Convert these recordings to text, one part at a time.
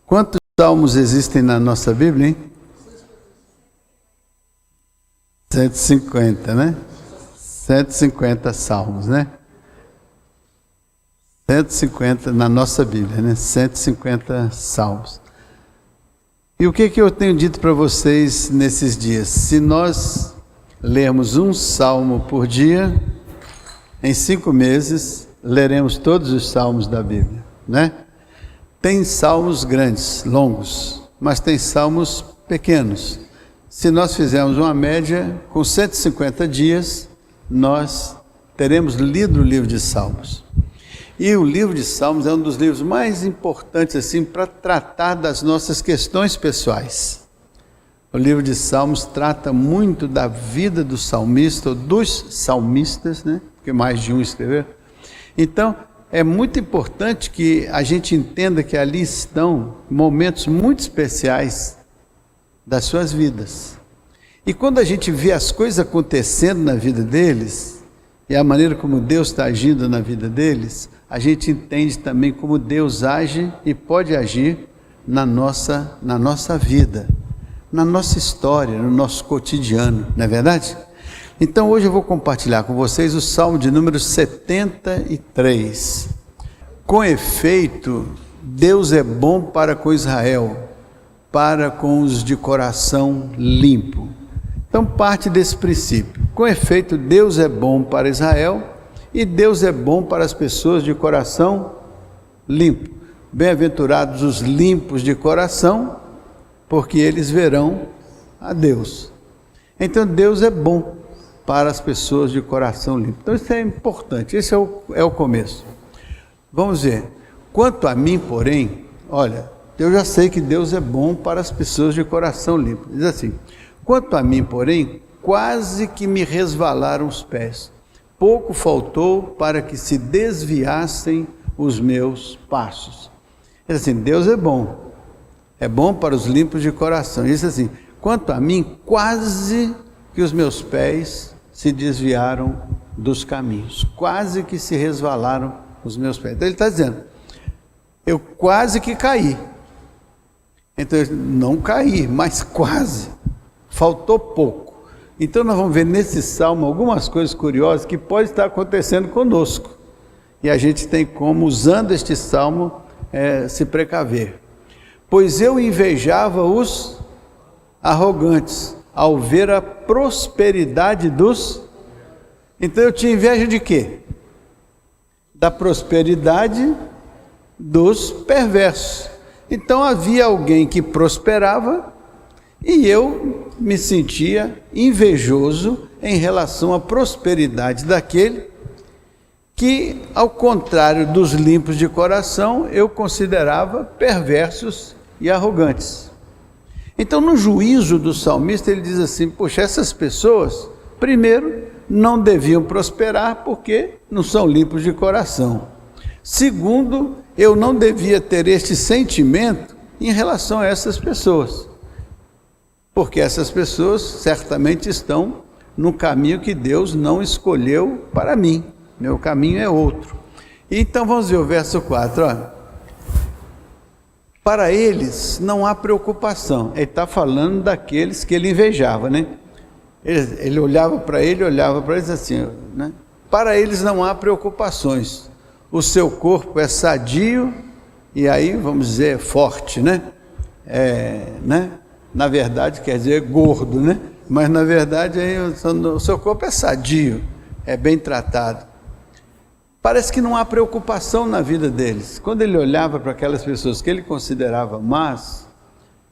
Quantos salmos existem na nossa Bíblia, hein? 150, né? 150 salmos, né? 150 na nossa Bíblia, né? 150 salmos. E o que eu tenho dito para vocês nesses dias? Se nós lermos um salmo por dia, em 5 meses, leremos todos os salmos da Bíblia, né? Tem salmos grandes, longos, mas tem salmos pequenos. Se nós fizermos uma média, com 150 dias, nós teremos lido o livro de Salmos. E o livro de Salmos é um dos livros mais importantes assim para tratar das nossas questões pessoais. O livro de Salmos trata muito da vida do salmista, ou dos salmistas, né? Porque mais de um escreveu. Então, é muito importante que a gente entenda que ali estão momentos muito especiais das suas vidas. E quando a gente vê as coisas acontecendo na vida deles, e a maneira como Deus está agindo na vida deles, a gente entende também como Deus age e pode agir na nossa vida, na nossa história, no nosso cotidiano, não é verdade? Então hoje eu vou compartilhar com vocês o Salmo de número 73. Com efeito, Deus é bom para com Israel, para com os de coração limpo. Então parte desse princípio. Com efeito, Deus é bom para Israel e Deus é bom para as pessoas de coração limpo. Bem-aventurados os limpos de coração, porque eles verão a Deus. Então Deus é bom para as pessoas de coração limpo. Então isso é importante, esse é o começo. Vamos ver. Quanto a mim, porém, olha, eu já sei que Deus é bom para as pessoas de coração limpo. Diz assim: quanto a mim, porém, quase que me resvalaram os pés. Pouco faltou para que se desviassem os meus passos. Diz assim, Deus é bom para os limpos de coração. Diz assim, quanto a mim, quase que os meus pés se desviaram dos caminhos. Quase que se resvalaram os meus pés. Então ele está dizendo, eu quase que caí. Então, não caí, mas quase. Faltou pouco. Então, nós vamos ver nesse salmo algumas coisas curiosas que podem estar acontecendo conosco. E a gente tem como, usando este salmo, se precaver. Pois eu invejava os arrogantes, ao ver a prosperidade dos... Então, eu tinha inveja de quê? Da prosperidade dos perversos. Então havia alguém que prosperava e eu me sentia invejoso em relação à prosperidade daquele que, ao contrário dos limpos de coração, eu considerava perversos e arrogantes. Então, no juízo do salmista, ele diz assim, poxa, essas pessoas, primeiro, não deviam prosperar porque não são limpos de coração. Segundo, eu não devia ter este sentimento em relação a essas pessoas, porque essas pessoas certamente estão no caminho que Deus não escolheu para mim, meu caminho é outro. Então vamos ver o verso 4, olha. Para eles não há preocupação, ele está falando daqueles que ele invejava, né? Ele olhava para eles assim, né? Para eles não há preocupações, o seu corpo é sadio, e aí vamos dizer forte, né? Né? Na verdade quer dizer gordo, né? Mas na verdade aí, o seu corpo é sadio, é bem tratado. Parece que não há preocupação na vida deles. Quando ele olhava para aquelas pessoas que ele considerava más,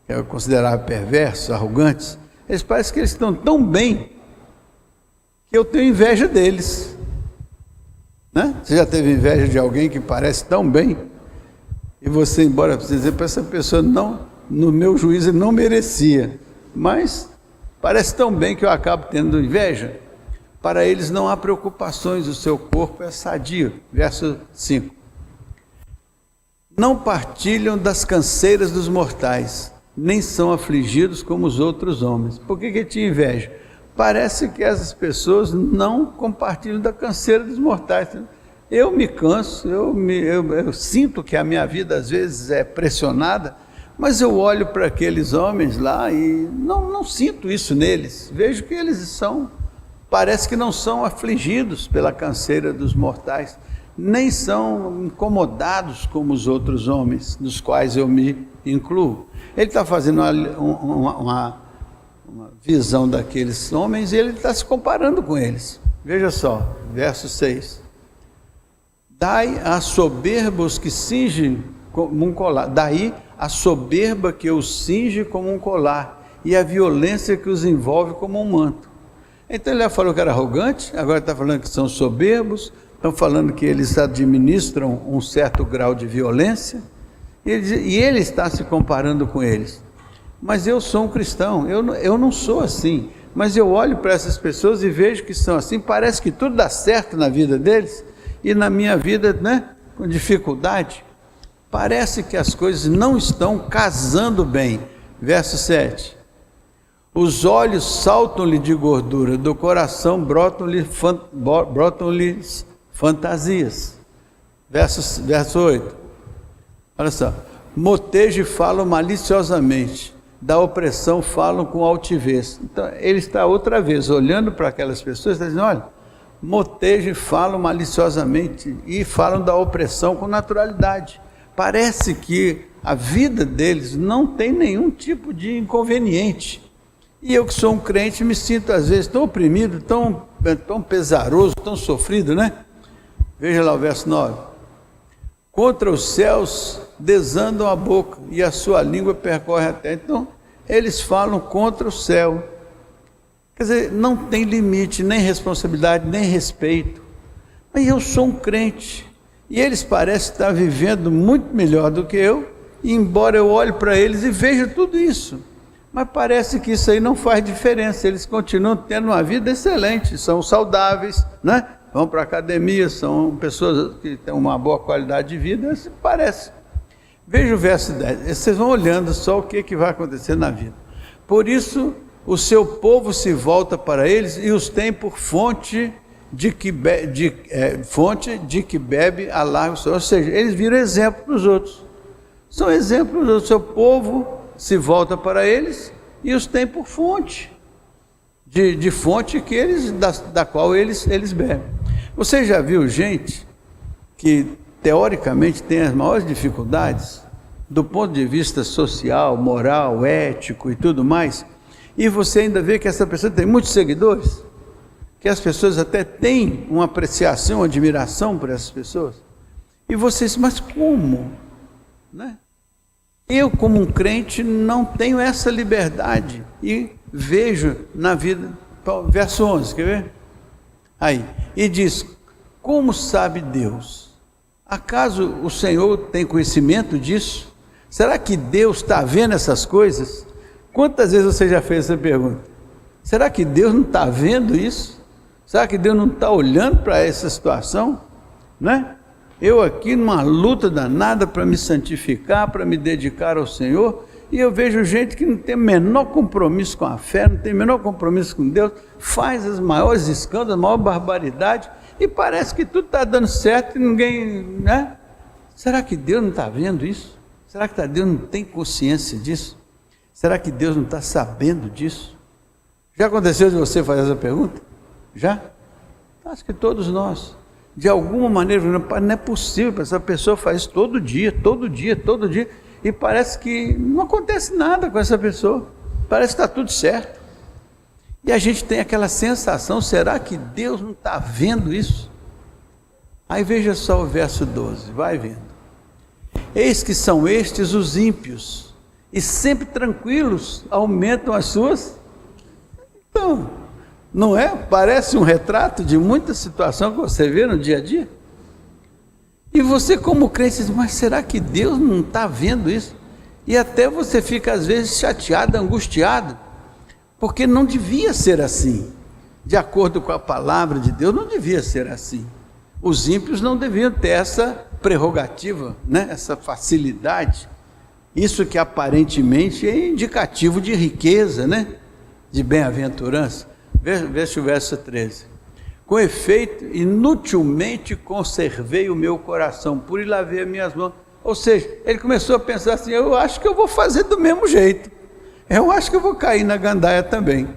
que eu considerava perversos, arrogantes, eles parecem que eles estão tão bem que eu tenho inveja deles. Né? Você já teve inveja de alguém que parece tão bem? E você, embora você dizer para essa pessoa, não, no meu juízo ele não merecia, mas parece tão bem que eu acabo tendo inveja. Para eles não há preocupações, o seu corpo é sadio. Verso 5. Não partilham das canseiras dos mortais, nem são afligidos como os outros homens. Por que tinha inveja? Parece que essas pessoas não compartilham da canseira dos mortais. Eu me canso, eu sinto que a minha vida às vezes é pressionada, Mas eu olho para aqueles homens lá e não sinto isso neles. Vejo que eles parece que não são afligidos pela canseira dos mortais, nem são incomodados como os outros homens, dos quais eu me incluo. Ele está fazendo uma visão daqueles homens e ele está se comparando com eles. Veja só, verso 6. Dai a soberba os que cingem como um colar. Daí a soberba que os cinge como um colar e a violência que os envolve como um manto. Então ele já falou que era arrogante, agora está falando que são soberbos, estão falando que eles administram um certo grau de violência, e ele está se comparando com eles. Mas eu sou um cristão, eu não sou assim, mas eu olho para essas pessoas e vejo que são assim, parece que tudo dá certo na vida deles, e na minha vida, né, com dificuldade, parece que as coisas não estão casando bem. Verso 7. Os olhos saltam-lhe de gordura, do coração brotam-lhe fantasias. Verso 8. Olha só. Motejo e falam maliciosamente, da opressão falam com altivez. Então, ele está outra vez olhando para aquelas pessoas e está dizendo, olha, motejo e falam maliciosamente e falam da opressão com naturalidade. Parece que a vida deles não tem nenhum tipo de inconveniente. E eu que sou um crente me sinto às vezes tão oprimido, tão pesaroso, tão sofrido, né? Veja lá o verso 9. Contra os céus desandam a boca e a sua língua percorre a terra. Então, eles falam contra o céu. Quer dizer, não tem limite, nem responsabilidade, nem respeito. Mas eu sou um crente. E eles parecem estar vivendo muito melhor do que eu, e embora eu olhe para eles e veja tudo isso. Mas parece que isso aí não faz diferença, eles continuam tendo uma vida excelente, são saudáveis, né? Vão para a academia, são pessoas que têm uma boa qualidade de vida, isso parece. Veja o verso 10, vocês vão olhando só o que vai acontecer na vida. Por isso, o seu povo se volta para eles e os tem por fonte de que bebe a largo sol. Ou seja, eles viram exemplo para os outros. São exemplos do seu povo, se volta para eles e os tem por fonte, de fonte que da qual eles bebem. Você já viu gente que teoricamente tem as maiores dificuldades do ponto de vista social, moral, ético e tudo mais, e você ainda vê que essa pessoa tem muitos seguidores, que as pessoas até têm uma apreciação, uma admiração por essas pessoas, e você diz, mas como? Né? Eu, como um crente, não tenho essa liberdade, e vejo na vida, verso 11, quer ver? Aí, e diz, como sabe Deus? Acaso o Senhor tem conhecimento disso? Será que Deus está vendo essas coisas? Quantas vezes você já fez essa pergunta? Será que Deus não está vendo isso? Será que Deus não está olhando para essa situação? Né? Eu aqui numa luta danada para me santificar, para me dedicar ao Senhor, e eu vejo gente que não tem o menor compromisso com a fé, não tem o menor compromisso com Deus, faz os maiores escândalos, a maior barbaridade, e parece que tudo está dando certo e ninguém, né? Será que Deus não está vendo isso? Será que Deus não tem consciência disso? Será que Deus não está sabendo disso? Já aconteceu de você fazer essa pergunta? Já? Acho que todos nós, de alguma maneira, não é possível, essa pessoa faz isso todo dia, e parece que não acontece nada com essa pessoa, parece que está tudo certo. E a gente tem aquela sensação, será que Deus não está vendo isso? Aí veja só o verso 12, vai vendo. Eis que são estes os ímpios, e sempre tranquilos aumentam as suas. Então, não é? Parece um retrato de muita situação que você vê no dia a dia. E você como crente diz, mas será que Deus não está vendo isso? E até você fica às vezes chateado, angustiado, porque não devia ser assim. De acordo com a palavra de Deus, não devia ser assim. Os ímpios não deviam ter essa prerrogativa, né? Essa facilidade. Isso que aparentemente é indicativo de riqueza, né? De bem-aventurança. Veja o verso 13. Com efeito, inutilmente conservei o meu coração, por ir lavei as minhas mãos. Ou seja, ele começou a pensar assim, eu acho que eu vou fazer do mesmo jeito, eu acho que eu vou cair na gandaia também,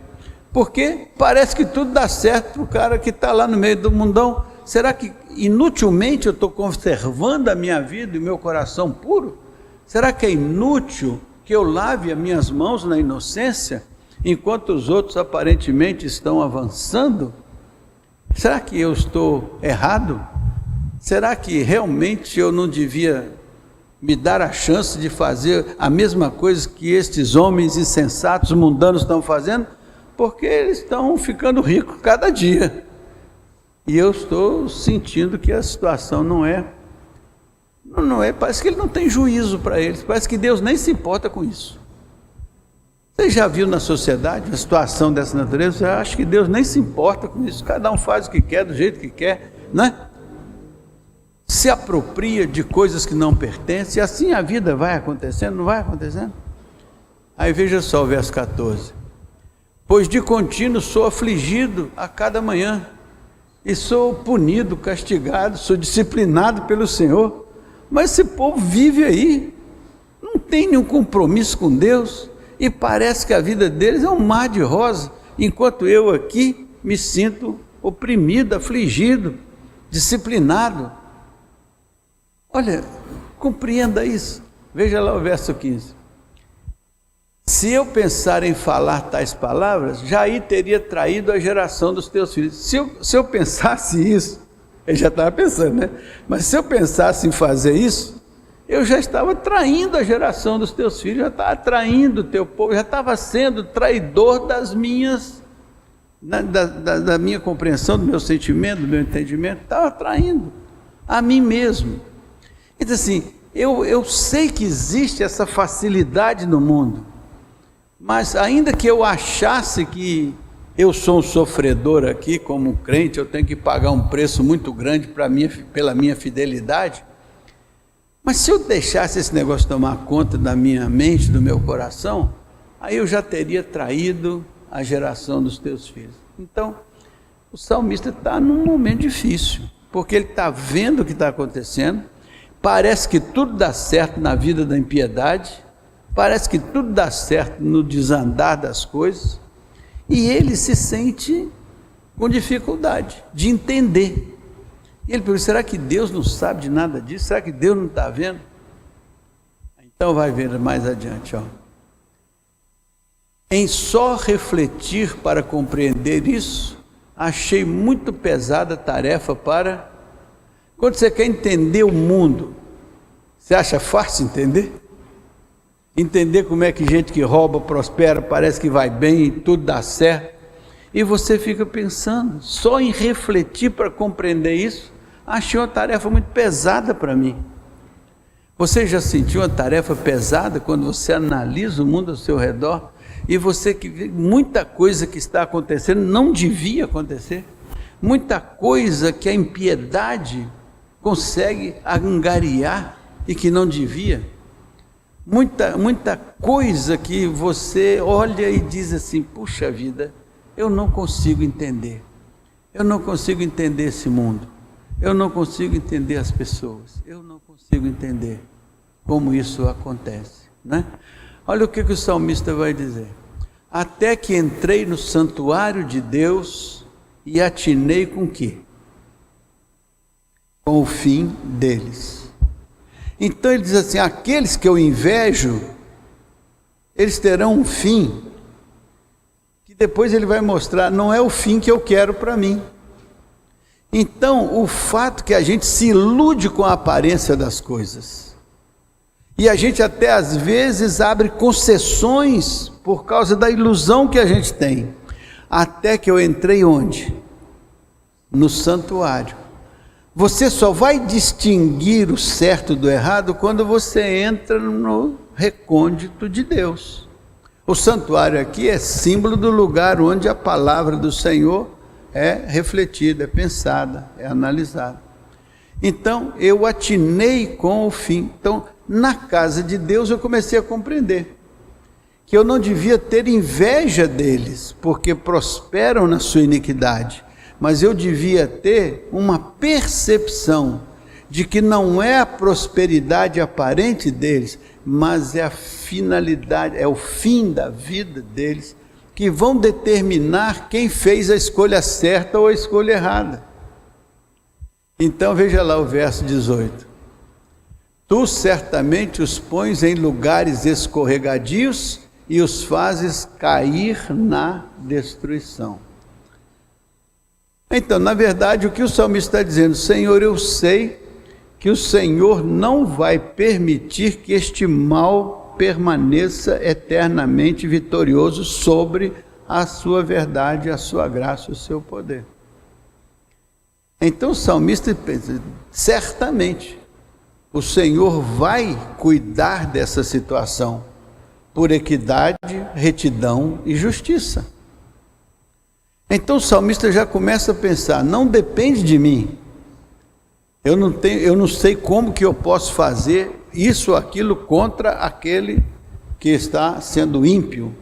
porque parece que tudo dá certo para o cara que está lá no meio do mundão. Será que inutilmente eu estou conservando a minha vida e o meu coração puro? Será que é inútil que eu lave as minhas mãos na inocência, enquanto os outros aparentemente estão avançando? Será que eu estou errado? Será que realmente eu não devia me dar a chance de fazer a mesma coisa que estes homens insensatos, mundanos estão fazendo? Porque eles estão ficando ricos cada dia. E eu estou sentindo que a situação não é, parece que ele não tem juízo para eles, parece que Deus nem se importa com isso. Você já viu na sociedade uma situação dessa natureza? Eu acho que Deus nem se importa com isso, cada um faz o que quer, do jeito que quer, né? Se apropria de coisas que não pertencem, e assim a vida vai acontecendo, não vai acontecendo? Aí veja só o verso 14, pois de contínuo sou afligido a cada manhã, e sou punido, castigado, sou disciplinado pelo Senhor. Mas esse povo vive aí, não tem nenhum compromisso com Deus, e parece que a vida deles é um mar de rosa, enquanto eu aqui me sinto oprimido, afligido, disciplinado. Olha, compreenda isso. Veja lá o verso 15. Se eu pensar em falar tais palavras, já aí teria traído a geração dos teus filhos. Se eu pensasse isso, ele já estava pensando, né? Mas se eu pensasse em fazer isso, eu já estava traindo a geração dos teus filhos, já estava traindo o teu povo, já estava sendo traidor das minhas, da minha compreensão, do meu sentimento, do meu entendimento, estava traindo a mim mesmo. Então assim, eu sei que existe essa facilidade no mundo, mas ainda que eu achasse que eu sou um sofredor aqui, como crente, eu tenho que pagar um preço muito grande pela minha fidelidade, mas se eu deixasse esse negócio tomar conta da minha mente, do meu coração, aí eu já teria traído a geração dos teus filhos. Então, o salmista está num momento difícil, porque ele está vendo o que está acontecendo, parece que tudo dá certo na vida da impiedade, parece que tudo dá certo no desandar das coisas, e ele se sente com dificuldade de entender. E ele pergunta, será que Deus não sabe de nada disso? Será que Deus não está vendo? Então vai ver mais adiante, ó. Em só refletir para compreender isso, achei muito pesada a tarefa para... Quando você quer entender o mundo, você acha fácil entender? Entender como é que gente que rouba, prospera, parece que vai bem e tudo dá certo, e você fica pensando, só em refletir para compreender isso, achei uma tarefa muito pesada para mim. Você já sentiu uma tarefa pesada quando você analisa o mundo ao seu redor, e você que vê muita coisa que está acontecendo não devia acontecer, muita coisa que a impiedade consegue angariar e que não devia, muita coisa que você olha e diz assim, puxa vida, eu não consigo entender esse mundo, eu não consigo entender as pessoas, eu não consigo entender como isso acontece, né? Olha o que o salmista vai dizer, até que entrei no santuário de Deus e atinei com o quê? Com o fim deles. Então ele diz assim, aqueles que eu invejo, eles terão um fim, que depois ele vai mostrar, não é o fim que eu quero para mim. Então o fato que a gente se ilude com a aparência das coisas, e a gente até às vezes abre concessões, por causa da ilusão que a gente tem, até que eu entrei onde? No santuário. Você só vai distinguir o certo do errado quando você entra no recôndito de Deus. O santuário aqui é símbolo do lugar onde a palavra do Senhor é refletida, é pensada, é analisada. Então eu atinei com o fim. Então na casa de Deus eu comecei a compreender que eu não devia ter inveja deles, porque prosperam na sua iniquidade, mas eu devia ter uma percepção de que não é a prosperidade aparente deles, mas é a finalidade, é o fim da vida deles, que vão determinar quem fez a escolha certa ou a escolha errada. Então veja lá o verso 18. Tu certamente os pões em lugares escorregadios e os fazes cair na destruição. Então, na verdade, o que o salmista está dizendo: Senhor, eu sei que o Senhor não vai permitir que este mal permaneça eternamente vitorioso sobre a sua verdade, a sua graça, o seu poder. Então o salmista pensa: certamente o Senhor vai cuidar dessa situação por equidade, retidão e justiça. Então o salmista já começa a pensar: não depende de mim. Eu não sei como que eu posso fazer isso ou aquilo contra aquele que está sendo ímpio,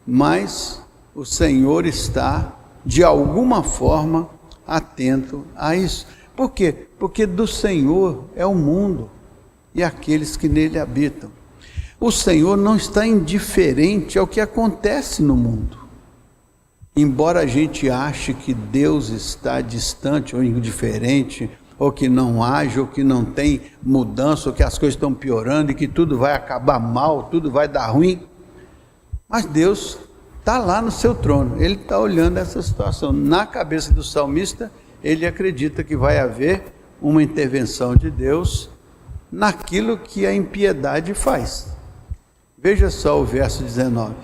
mas o Senhor está, de alguma forma, atento a isso. Por quê? Porque do Senhor é o mundo e aqueles que nele habitam. O Senhor não está indiferente ao que acontece no mundo. Embora a gente ache que Deus está distante ou indiferente, ou que não age, ou que não tem mudança, ou que as coisas estão piorando e que tudo vai acabar mal, tudo vai dar ruim, mas Deus está lá no seu trono, Ele está olhando essa situação. Na cabeça do salmista, ele acredita que vai haver uma intervenção de Deus naquilo que a impiedade faz. Veja só o verso 19.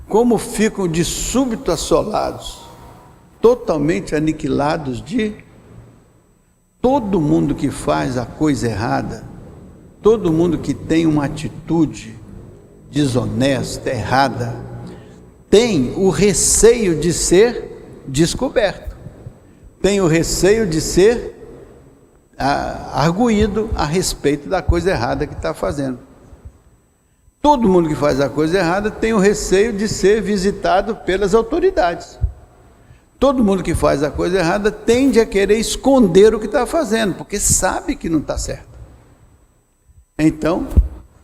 Como ficam de súbito assolados, totalmente aniquilados de todo mundo que faz a coisa errada, todo mundo que tem uma atitude desonesta, errada, tem o receio de ser descoberto, tem o receio de ser arguído a respeito da coisa errada que está fazendo. Todo mundo que faz a coisa errada tem o receio de ser visitado pelas autoridades. Todo mundo que faz a coisa errada tende a querer esconder o que está fazendo, porque sabe que não está certo. Então,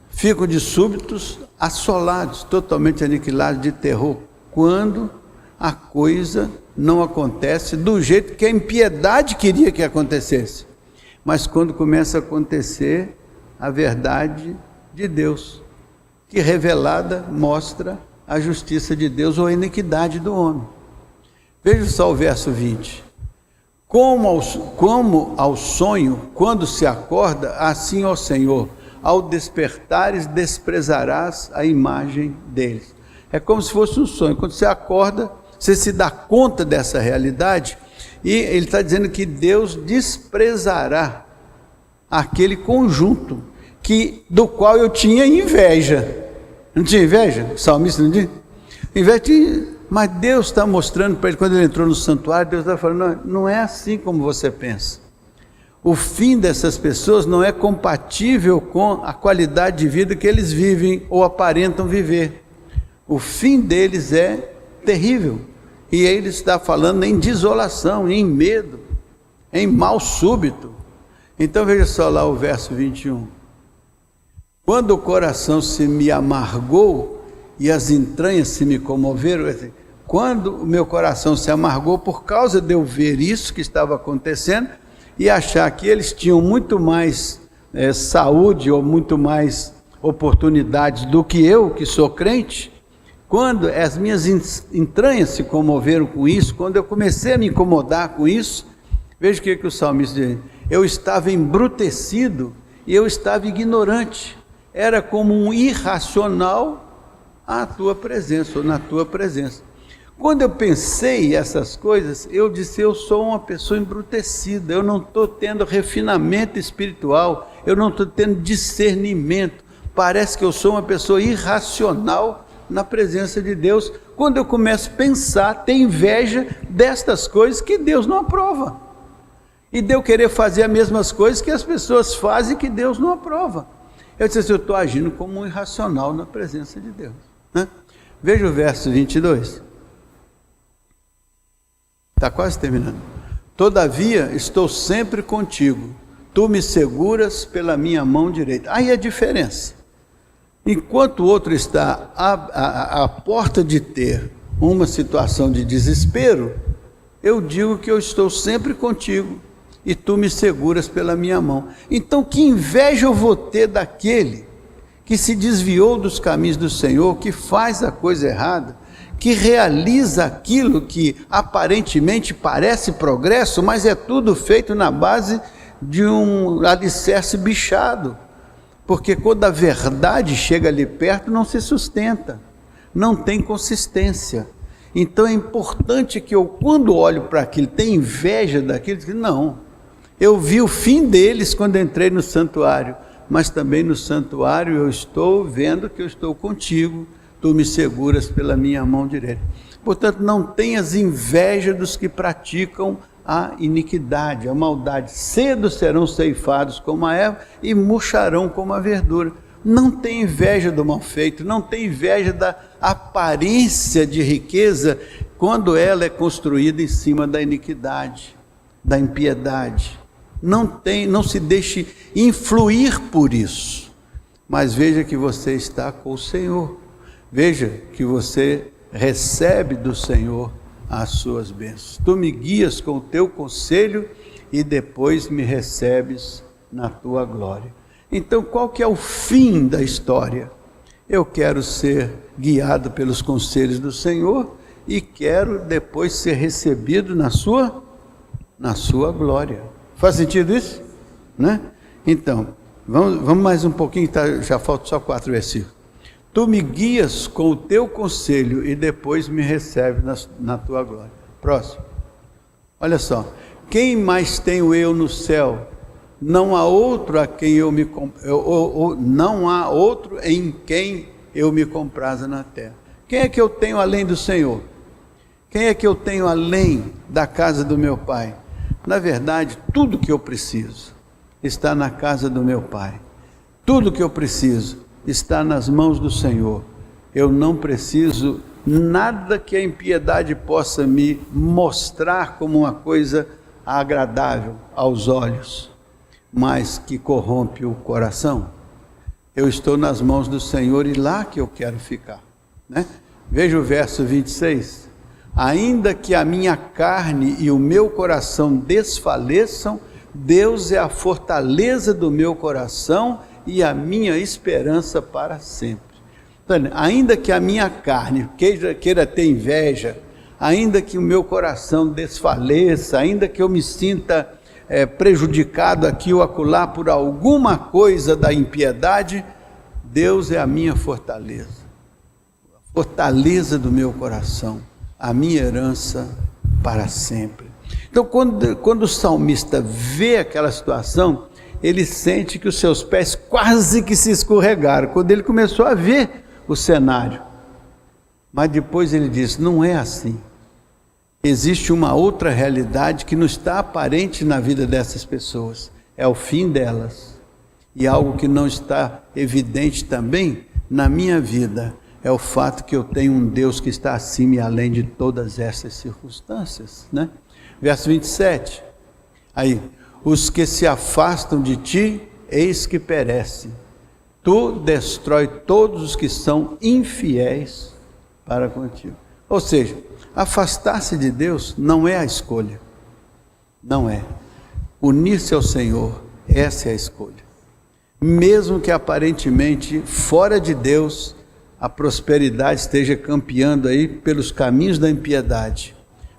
ficam de súbitos assolados, totalmente aniquilados de terror, quando a coisa não acontece do jeito que a impiedade queria que acontecesse. Mas quando começa a acontecer a verdade de Deus, que revelada mostra a justiça de Deus ou a iniquidade do homem. Veja só o verso 20. Como ao sonho, quando se acorda, assim ao Senhor, ao despertares desprezarás a imagem deles. É como se fosse um sonho. Quando você acorda, você se dá conta dessa realidade, e ele está dizendo que Deus desprezará aquele conjunto do qual eu tinha inveja. Não tinha inveja? O salmista não tinha? Inveja tinha. Mas Deus está mostrando para ele, quando ele entrou no santuário, Deus está falando: não é assim como você pensa. O fim dessas pessoas não é compatível com a qualidade de vida que eles vivem ou aparentam viver. O fim deles é terrível. E ele está falando em desolação, em medo, em mal súbito. Então veja só lá o verso 21. Quando o coração se me amargou e as entranhas se me comoveram, quando o meu coração se amargou por causa de eu ver isso que estava acontecendo e achar que eles tinham muito mais saúde ou muito mais oportunidades do que eu, que sou crente, quando as minhas entranhas se comoveram com isso, quando eu comecei a me incomodar com isso, veja o que o salmista diz: eu estava embrutecido e eu estava ignorante, era como um irracional à tua presença, ou na tua presença. Quando eu pensei essas coisas, eu disse: eu sou uma pessoa embrutecida, eu não estou tendo refinamento espiritual, eu não estou tendo discernimento, parece que eu sou uma pessoa irracional na presença de Deus, quando eu começo a pensar, ter inveja destas coisas que Deus não aprova, e de eu querer fazer as mesmas coisas que as pessoas fazem que Deus não aprova. Eu disse assim: eu estou agindo como um irracional na presença de Deus, né? Veja o verso 22. Está quase terminando. Todavia estou sempre contigo, tu me seguras pela minha mão direita. Aí a diferença. Enquanto o outro está à porta de ter uma situação de desespero, eu digo que eu estou sempre contigo e tu me seguras pela minha mão. Então, que inveja eu vou ter daquele que se desviou dos caminhos do Senhor, que faz a coisa errada, que realiza aquilo que aparentemente parece progresso, mas é tudo feito na base de um alicerce bichado. Porque quando a verdade chega ali perto, não se sustenta, não tem consistência. Então é importante que eu, quando olho para aquilo, tenha inveja daquilo, não. Eu vi o fim deles quando entrei no santuário, mas também no santuário eu estou vendo que eu estou contigo, tu me seguras pela minha mão direita. Portanto, não tenhas inveja dos que praticam a iniquidade, a maldade. Cedo serão ceifados como a erva e murcharão como a verdura. Não tem inveja do mal feito, não tem inveja da aparência de riqueza quando ela é construída em cima da iniquidade, da impiedade. Não se deixe influir por isso, mas veja que você está com o Senhor, veja que você recebe do Senhor as suas bênçãos. Tu me guias com o teu conselho e depois me recebes na tua glória. Então, qual que é o fim da história? Eu quero ser guiado pelos conselhos do Senhor e quero depois ser recebido na sua glória. Faz sentido isso? Né? Então, vamos mais um pouquinho, tá? Já faltam só 4 versículos. Tu me guias com o teu conselho e depois me recebes na tua glória. Próximo. Olha só. Quem mais tenho eu no céu? Não há outro a quem não há outro em quem eu me compraza na terra. Quem é que eu tenho além do Senhor? Quem é que eu tenho além da casa do meu Pai? Na verdade, tudo que eu preciso está na casa do meu Pai. Tudo que eu preciso está nas mãos do Senhor. Eu não preciso nada que a impiedade possa me mostrar como uma coisa agradável aos olhos, mas que corrompe o coração. Eu estou nas mãos do Senhor e lá que eu quero ficar, né? Veja o verso 26. Ainda que a minha carne e o meu coração desfaleçam, Deus é a fortaleza do meu coração e a minha esperança para sempre. Então, ainda que a minha carne queira ter inveja, ainda que o meu coração desfaleça, ainda que eu me sinta prejudicado aqui ou acolá por alguma coisa da impiedade, Deus é a minha fortaleza, a fortaleza do meu coração, a minha herança para sempre. Então, quando o salmista vê aquela situação, ele sente que os seus pés quase que se escorregaram, quando ele começou a ver o cenário. Mas depois ele diz, não é assim. Existe uma outra realidade que não está aparente na vida dessas pessoas. É o fim delas. E algo que não está evidente também na minha vida é o fato que eu tenho um Deus que está acima e além de todas essas circunstâncias, né? Verso 27. Aí, os que se afastam de ti, eis que perecem. Tu destrói todos os que são infiéis para contigo. Ou seja, afastar-se de Deus não é a escolha. Não é. Unir-se ao Senhor, essa é a escolha. Mesmo que aparentemente fora de Deus a prosperidade esteja campeando aí pelos caminhos da impiedade,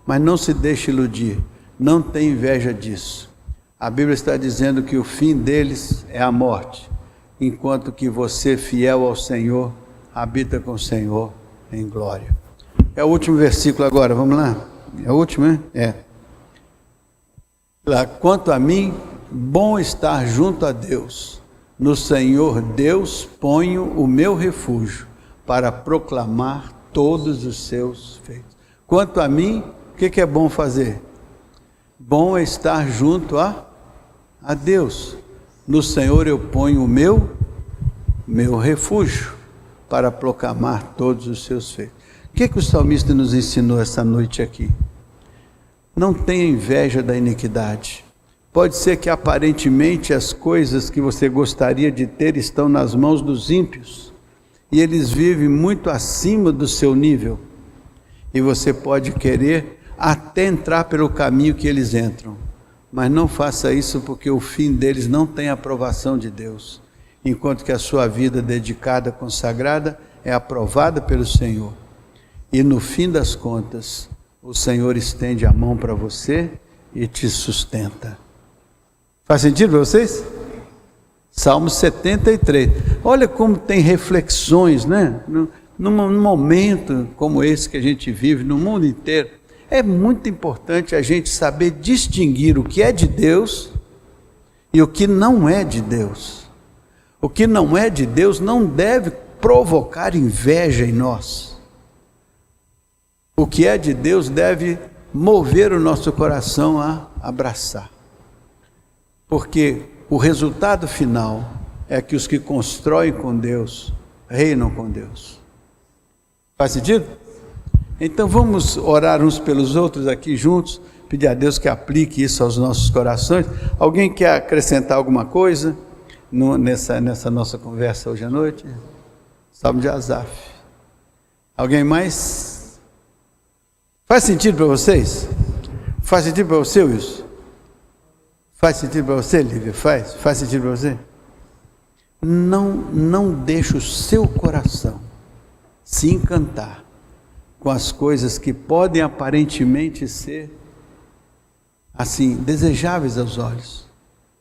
mas não se deixe iludir, não tenha inveja disso. A Bíblia está dizendo que o fim deles é a morte, enquanto que você, fiel ao Senhor, habita com o Senhor em glória. É o último versículo agora, vamos lá? É o último, né? É. Quanto a mim, bom estar junto a Deus. No Senhor Deus ponho o meu refúgio, para proclamar todos os seus feitos. Quanto a mim, o que é bom fazer? Bom é estar junto a Deus. No Senhor eu ponho o meu refúgio, para proclamar todos os seus feitos. O que o salmista nos ensinou essa noite aqui? Não tenha inveja da iniquidade, Pode ser que aparentemente as coisas que você gostaria de ter estão nas mãos dos ímpios, e eles vivem muito acima do seu nível, e você pode querer até entrar pelo caminho que eles entram, mas não faça isso, porque o fim deles não tem aprovação de Deus, enquanto que a sua vida dedicada, consagrada, é aprovada pelo Senhor. E no fim das contas, o Senhor estende a mão para você e te sustenta. Faz sentido para vocês? Salmo 73. Olha como tem reflexões, né? Num momento como esse que a gente vive, no mundo inteiro, é muito importante a gente saber distinguir o que é de Deus e o que não é de Deus. O que não é de Deus não deve provocar inveja em nós. O que é de Deus deve mover o nosso coração a abraçar. Porque o resultado final é que os que constroem com Deus, reinam com Deus. Faz sentido? Então vamos orar uns pelos outros aqui juntos, pedir a Deus que aplique isso aos nossos corações. Alguém quer acrescentar alguma coisa nessa nossa conversa hoje à noite? Salmo de Asaf. Alguém mais? Faz sentido para vocês? Faz sentido para você, Wilson? Faz sentido para você, Lívia? Faz sentido para você? Não deixe o seu coração se encantar com as coisas que podem aparentemente ser assim, desejáveis aos olhos.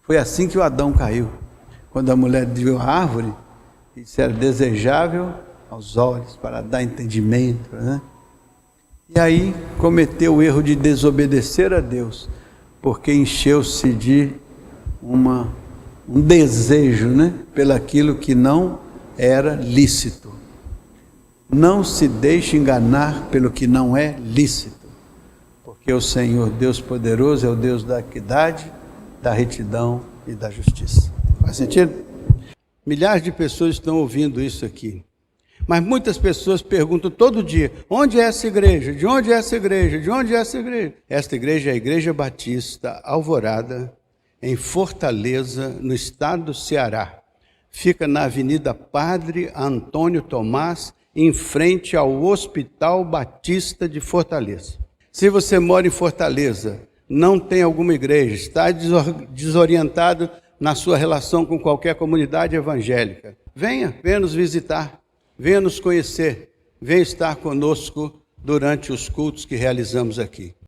Foi assim que o Adão caiu. Quando a mulher viu a árvore, isso era desejável aos olhos, para dar entendimento, né? E aí cometeu o erro de desobedecer a Deus, porque encheu-se de um desejo, né? Pelaquilo que não era lícito. Não se deixe enganar pelo que não é lícito, porque o Senhor, Deus poderoso, é o Deus da equidade, da retidão e da justiça. Faz sentido? Milhares de pessoas estão ouvindo isso aqui, mas muitas pessoas perguntam todo dia: onde é essa igreja? De onde é essa igreja? De onde é essa igreja? Esta igreja é a Igreja Batista Alvorada, em Fortaleza, no estado do Ceará. Fica na Avenida Padre Antônio Tomás, em frente ao Hospital Batista de Fortaleza. Se você mora em Fortaleza, não tem alguma igreja, está desorientado na sua relação com qualquer comunidade evangélica, venha nos visitar, venha nos conhecer, venha estar conosco durante os cultos que realizamos aqui.